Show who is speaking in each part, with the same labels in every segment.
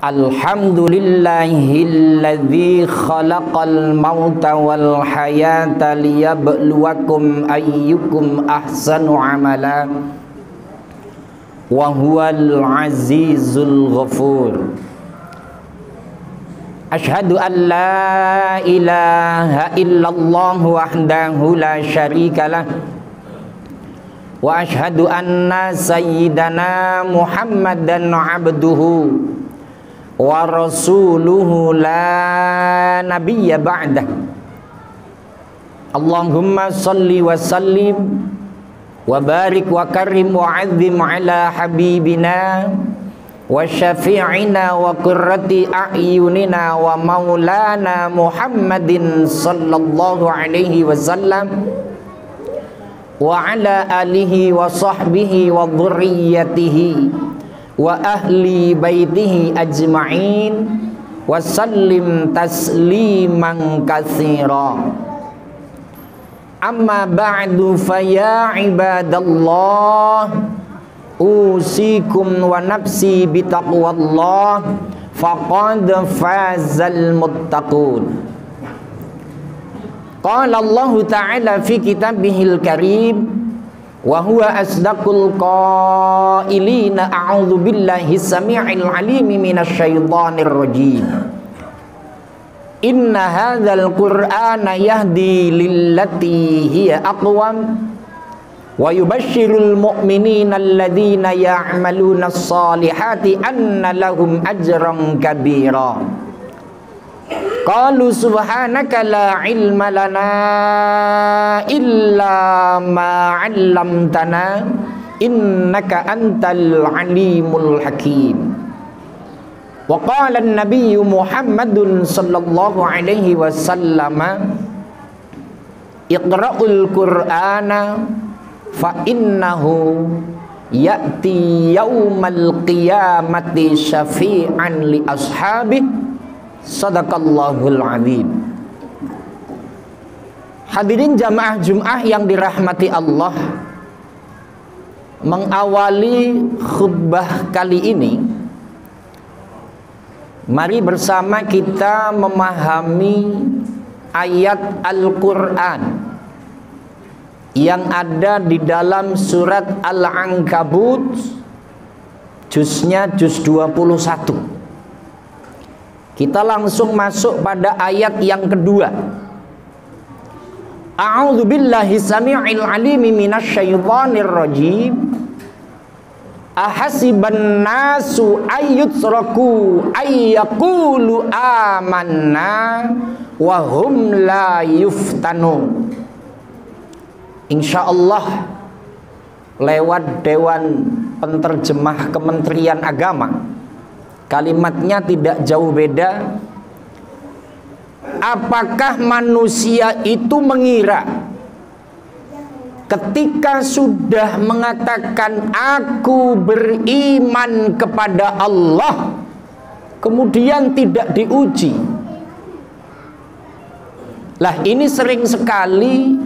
Speaker 1: Alhamdulillahilladzi khalaqal mauta wal hayata liyabluwakum ayyukum ahsanu amala wa huwal azizul ghafur. Asyhadu an la ilaha illallah wahdahu la syarikalah wa asyhadu anna sayyidana Muhammadan abduhu wa rasuluhu la nabiyya ba'dah. Allahumma salli wa sallim wa barik wa karim wa azim ala habibina wa syafi'ina wa qurrati a'yunina wa maulana Muhammadin sallallahu alaihi wasallam wa ala alihi wa sahbihi wa dhurriyyatihi wa ahli baitihi ajma'in wa sallim tasliman katsira. Amma ba'du fa ya ibadallah usikum wa nafsi bitaqwallah faqad fazal muttaqun. Qala Allah ta'ala fi kitabihil karim wa huwa asdaqul qailina a'udzu billahi samii'il 'aliim minasy syaithaanir rajiim. Inna hadzal qur'ana yahdi lillati hiya aqwam wa yubashshirul mu'minina alladhina ya'malunas salihati anna lahum ajran kabira. Qalu subhanaka la ilma lana illa ma 'allamtana innaka antal alimul hakim. Wa qala an-nabiy Muhammadun sallallahu alaihi wasallam iqra'ul qur'ana fa innahu ya'ti yaumal qiyamati syafi'an li ashabihi. Sadaqallahul azim. Hadirin jamaah Jum'ah yang dirahmati Allah, mengawali khutbah kali ini, mari bersama kita memahami ayat Al-Quran yang ada di dalam surat Al-Ankabut, juznya juz 21. Kita langsung masuk pada ayat yang kedua. A'udzu billahi samii'il 'aliim minasy syaithaanir rajiim. Ahasiban nasu ayyutraku ayyaqulu amanna wa hum la yuftanun. Insyaallah lewat Dewan Penterjemah Kementerian Agama, kalimatnya tidak jauh beda. Apakah manusia itu mengira ketika sudah mengatakan aku beriman kepada Allah, kemudian tidak diuji? Lah, ini sering sekali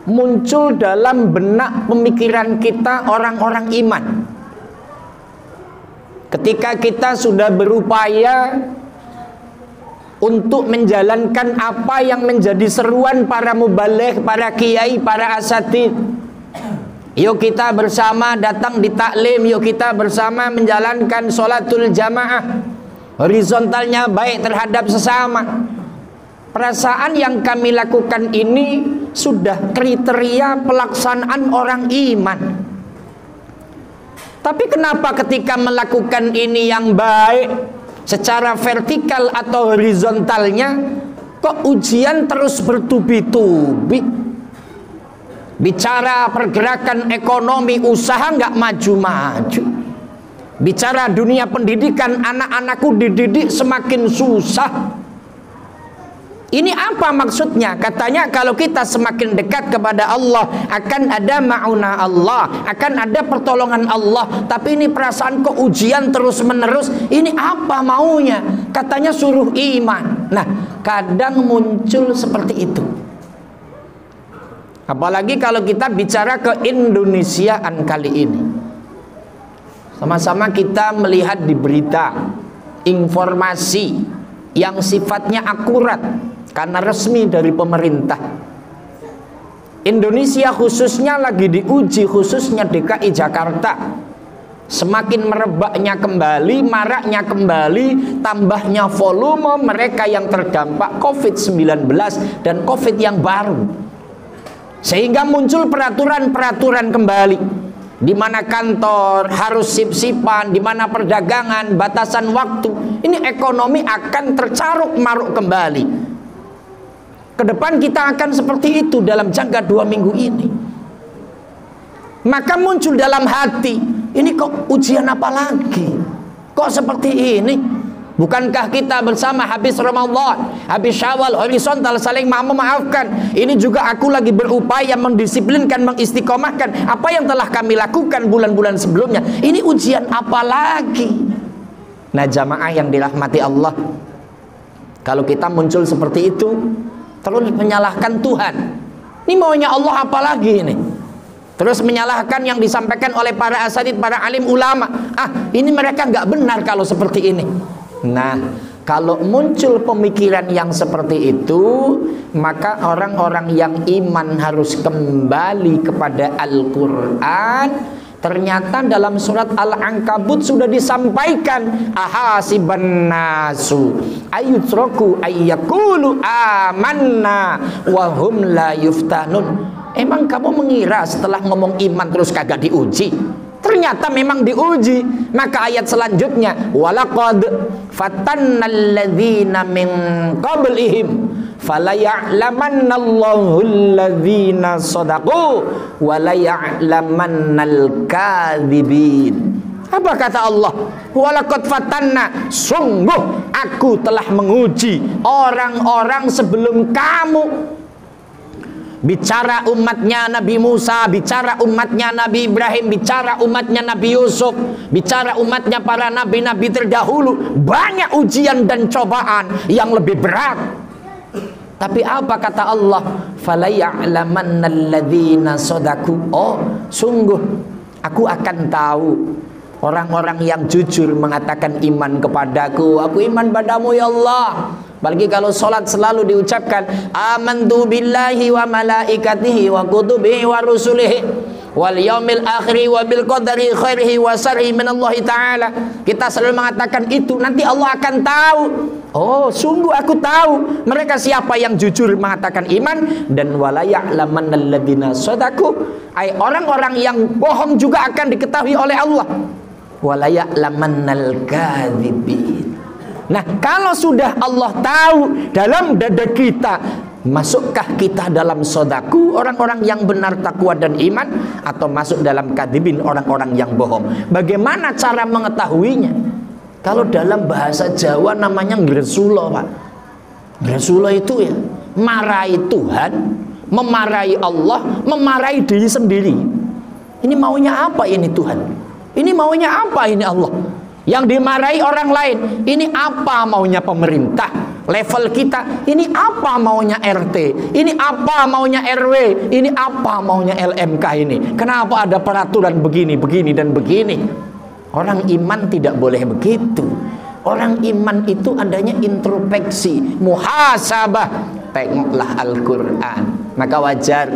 Speaker 1: muncul dalam benak pemikiran kita orang-orang iman. Ketika kita sudah berupaya untuk menjalankan apa yang menjadi seruan para mubaligh, para kiai, para asatidz, yuk kita bersama datang di taklim, yuk kita bersama menjalankan sholatul jamaah, horizontalnya baik terhadap sesama. Perasaan yang kami lakukan ini sudah kriteria pelaksanaan orang iman. Tapi kenapa ketika melakukan ini yang baik secara vertikal atau horizontalnya, kok ujian terus bertubi-tubi? Bicara pergerakan ekonomi usaha nggak maju-maju. Bicara dunia pendidikan, anak-anakku dididik semakin susah. Ini apa maksudnya? Katanya kalau kita semakin dekat kepada Allah akan ada ma'unah Allah, akan ada pertolongan Allah. Tapi ini perasaan kok ujian terus menerus. Ini apa maunya? Katanya suruh iman. Nah, kadang muncul seperti itu. Apalagi kalau kita bicara keindonesiaan kali ini. Sama-sama kita melihat di berita informasi yang sifatnya akurat karena resmi dari pemerintah. Indonesia khususnya lagi diuji, khususnya DKI Jakarta. Semakin merebaknya kembali, maraknya kembali, tambahnya volume mereka yang terdampak COVID-19 dan COVID yang baru. Sehingga muncul peraturan-peraturan kembali, di mana kantor harus sip-sipan, di mana perdagangan, batasan waktu. Ini ekonomi akan tercaruk maruk kembali. Kedepan kita akan seperti itu dalam jangka 2 minggu ini. Maka muncul dalam hati, ini kok ujian apa lagi? Kok seperti ini? Bukankah kita bersama habis Ramadan, habis Syawal, horizontal, saling memaafkan? Ini juga aku lagi berupaya mendisiplinkan, mengistiqomahkan apa yang telah kami lakukan bulan-bulan sebelumnya. Ini ujian apa lagi? Nah, jamaah yang dirahmati Allah, kalau kita muncul seperti itu terus menyalahkan Tuhan, ini maunya Allah apa lagi ini? Terus menyalahkan yang disampaikan oleh para asatidz, para alim ulama. Ini mereka nggak benar kalau seperti ini. Nah, kalau muncul pemikiran yang seperti itu, maka orang-orang yang iman harus kembali kepada Al-Quran. Ternyata dalam surat Al-Ankabut sudah disampaikan, ahasiban nasu ayutraku ayyakulu amanna wahum la yuftanun. Emang kamu mengira setelah ngomong iman terus kagak diuji? Ternyata memang diuji. Maka ayat selanjutnya, walaqad fatannal ladzina min qablihim falaya'lamannallahu alladzina shadaqu wa laya'lamannal kadzibin. Apa kata Allah? Walaqad fatanna, sungguh aku telah menguji orang-orang sebelum kamu. Bicara umatnya Nabi Musa, bicara umatnya Nabi Ibrahim, bicara umatnya Nabi Yusuf, bicara umatnya para nabi-nabi terdahulu. Banyak ujian dan cobaan yang lebih berat. Tapi apa kata Allah? Falaya'lamannal ladzina shadaku. Oh, sungguh aku akan tahu orang-orang yang jujur mengatakan iman kepadaku. Aku iman padamu ya Allah. Apalagi kalau sholat selalu diucapkan amantu billahi wa malaikatihi wa kutubihi wa rusulihi wal yaumil akhiri wa bil qadari khairihi wa syarrihi minallahi ta'ala. Kita selalu mengatakan itu, nanti Allah akan tahu. Oh, sungguh aku tahu mereka siapa yang jujur mengatakan iman. Dan wala ya'lamannal ladzina shadaku, orang-orang yang bohong juga akan diketahui oleh Allah. Wala ya'lamannal kadzibin. Nah, kalau sudah Allah tahu dalam dada kita, masukkah kita dalam sodaku, orang-orang yang benar takwa dan iman, atau masuk dalam kadibin, orang-orang yang bohong? Bagaimana cara mengetahuinya? Kalau dalam bahasa Jawa namanya ngresulo, Pak. Ngresulo itu ya marahi Tuhan, memarahi Allah, memarahi diri sendiri. Ini maunya apa ini Tuhan? Ini maunya apa ini Allah? Yang dimarahi orang lain, ini apa maunya pemerintah level kita, ini apa maunya RT, ini apa maunya RW, ini apa maunya LMK ini. Kenapa ada peraturan begini, begini dan begini? Orang iman tidak boleh begitu. Orang iman itu adanya introspeksi, muhasabah. Tengoklah Al-Quran. Maka wajar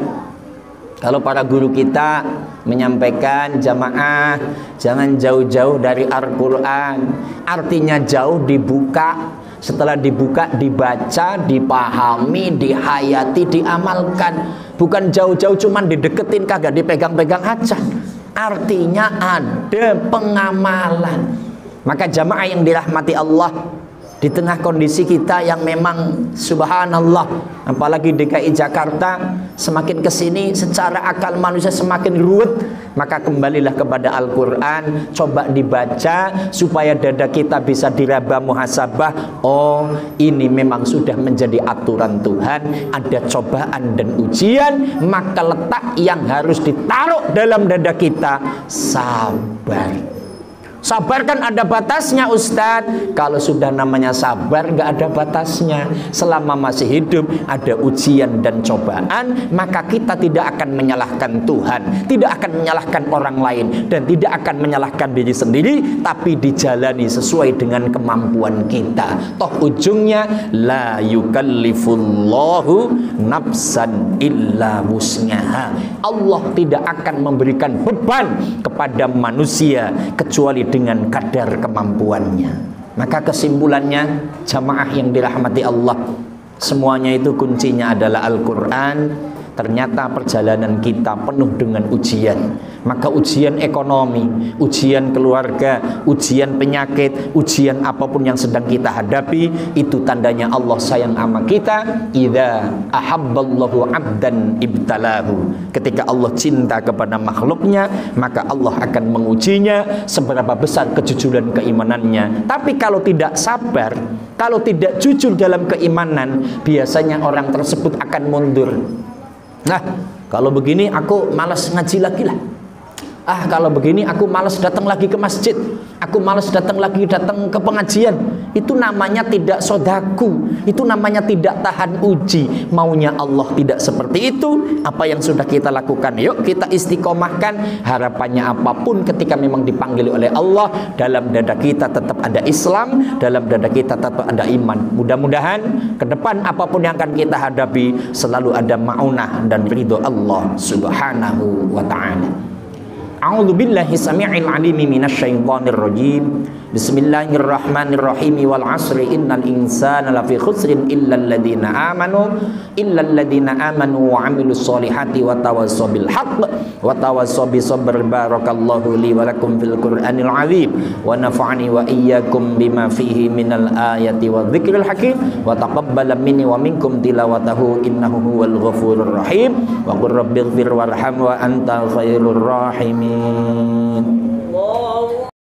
Speaker 1: kalau para guru kita menyampaikan jamaah jangan jauh-jauh dari Al-Quran. Artinya jauh dibuka, setelah dibuka dibaca, dipahami, dihayati, diamalkan. Bukan jauh-jauh cuman dideketin kagak dipegang-pegang aja. Artinya ada pengamalan. Maka jamaah yang dirahmati Allah, di tengah kondisi kita yang memang subhanallah, apalagi DKI Jakarta, semakin kesini secara akal manusia semakin ruwet, maka kembalilah kepada Al-Quran, coba dibaca supaya dada kita bisa diraba muhasabah. Oh, ini memang sudah menjadi aturan Tuhan, ada cobaan dan ujian, maka letak yang harus ditaruh dalam dada kita sabar. Sabar kan ada batasnya Ustadz. Kalau sudah namanya sabar nggak ada batasnya. Selama masih hidup ada ujian dan cobaan, maka kita tidak akan menyalahkan Tuhan, tidak akan menyalahkan orang lain, dan tidak akan menyalahkan diri sendiri, tapi dijalani sesuai dengan kemampuan kita. Toh ujungnya la yukallifullahu nafsan illa wus'aha. Allah tidak akan memberikan beban kepada manusia kecuali dengan kadar kemampuannya. Maka kesimpulannya, jamaah yang dirahmati Allah, semuanya itu kuncinya adalah Al-Quran. Ternyata perjalanan kita penuh dengan ujian. Maka ujian ekonomi, ujian keluarga, ujian penyakit, ujian apapun yang sedang kita hadapi, itu tandanya Allah sayang sama kita. Idza ahabballahu 'abdan ibtalahu. Ketika Allah cinta kepada makhluknya, maka Allah akan mengujinya seberapa besar kejujuran keimanannya. Tapi kalau tidak sabar, kalau tidak jujur dalam keimanan, biasanya orang tersebut akan mundur. Nah, kalau begini aku malas ngaji lagi lah. Kalau begini aku malas datang lagi ke masjid. Aku malas datang ke pengajian. Itu namanya tidak sodaku. Itu namanya tidak tahan uji. Maunya Allah tidak seperti itu. Apa yang sudah kita lakukan, yuk kita istiqomahkan. Harapannya apapun ketika memang dipanggil oleh Allah, dalam dada kita tetap ada Islam, dalam dada kita tetap ada iman. Mudah-mudahan ke depan apapun yang akan kita hadapi selalu ada ma'unah dan ridho Allah subhanahu wa ta'ala. A'udzu billahi samii'il 'aliim minasyaitonir rajim. Bismillahirrahmanirrahim. Wal 'asri innal insana lafi khusrin illal ladzina amanu wa 'amilus solihati wa tawassaw bil haqq wa tawassaw bis sabr. Barakallahu li wa lakum fil Qur'anil 'azim wa nafa'ani wa iyyakum bima fihi minal ayati wa dzikril hakim wa taqabbala minni wa minkum tilawatahu innahu huwal ghafurur rahim wa qur rabbighfir warham wa anta khairur rahimin.